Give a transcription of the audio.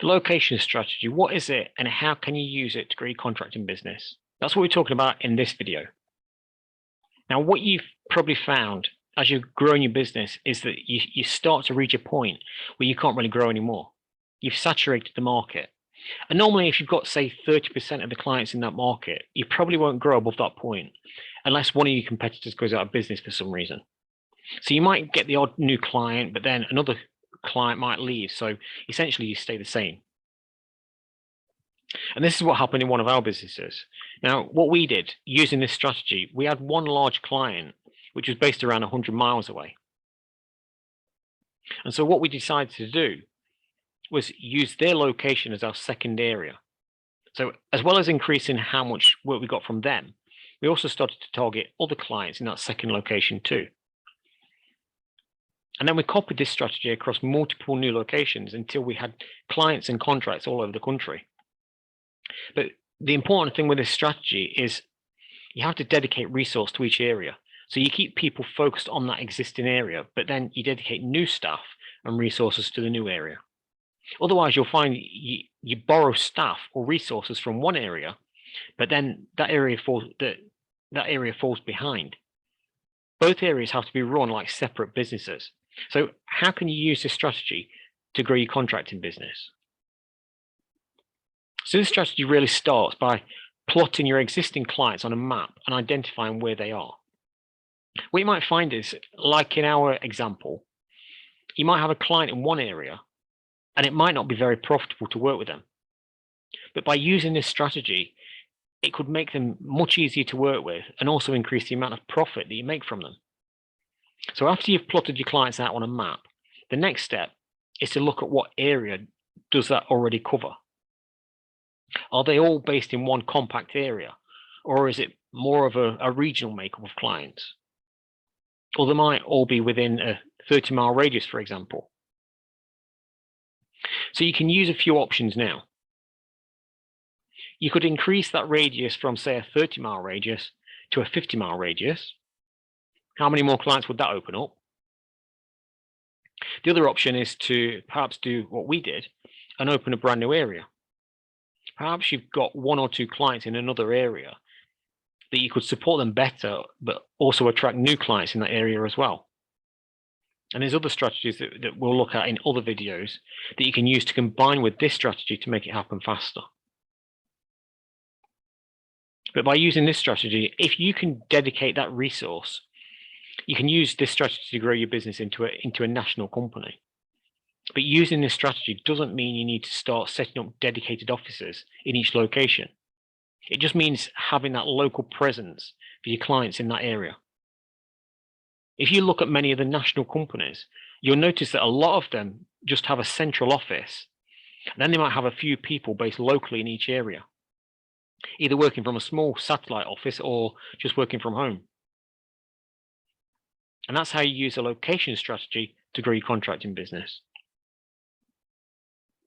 The location strategy, what is it and how can you use it to grow your contracting business? That's what we're talking about in this video. Now, what you've probably found as you're growing your business is that you start to reach a point where you can't really grow anymore. You've saturated the market. And normally, if you've got, say, 30% of the clients in that market, you probably won't grow above that point unless one of your competitors goes out of business for some reason. So you might get the odd new client, but then another client might leave. So essentially, you stay the same. And this is what happened in one of our businesses. Now, what we did using this strategy, we had one large client, which was based around 100 miles away. And so what we decided to do was use their location as our second area. So as well as increasing how much work we got from them, we also started to target other clients in that second location too. And then we copied this strategy across multiple new locations until we had clients and contracts all over the country. But the important thing with this strategy is you have to dedicate resource to each area. So you keep people focused on that existing area, but then you dedicate new staff and resources to the new area. Otherwise, you'll find you borrow staff or resources from one area, but then that area falls behind. Both areas have to be run like separate businesses. So how can you use this strategy to grow your contracting business? So this strategy really starts by plotting your existing clients on a map and identifying where they are. What you might find is, like in our example, you might have a client in one area and it might not be very profitable to work with them. But by using this strategy, it could make them much easier to work with and also increase the amount of profit that you make from them. So after you've plotted your clients out on a map, the next step is to look at what area does that already cover. Are they all based in one compact area, or is it more of a regional makeup of clients? Or they might all be within a 30-mile radius, for example. So you can use a few options now. You could increase that radius from, say, a 30-mile radius to a 50-mile radius. How many more clients would that open up? The other option is to perhaps do what we did and open a brand new area. Perhaps you've got one or two clients in another area that you could support them better, but also attract new clients in that area as well. And there's other strategies that we'll look at in other videos that you can use to combine with this strategy to make it happen faster. But by using this strategy, if you can dedicate that resource, you can use this strategy to grow your business into a national company. But using this strategy doesn't mean you need to start setting up dedicated offices in each location. It just means having that local presence for your clients in that area. If you look at many of the national companies, you'll notice that a lot of them just have a central office. And then they might have a few people based locally in each area, either working from a small satellite office or just working from home. And that's how you use a location strategy to grow your contracting business.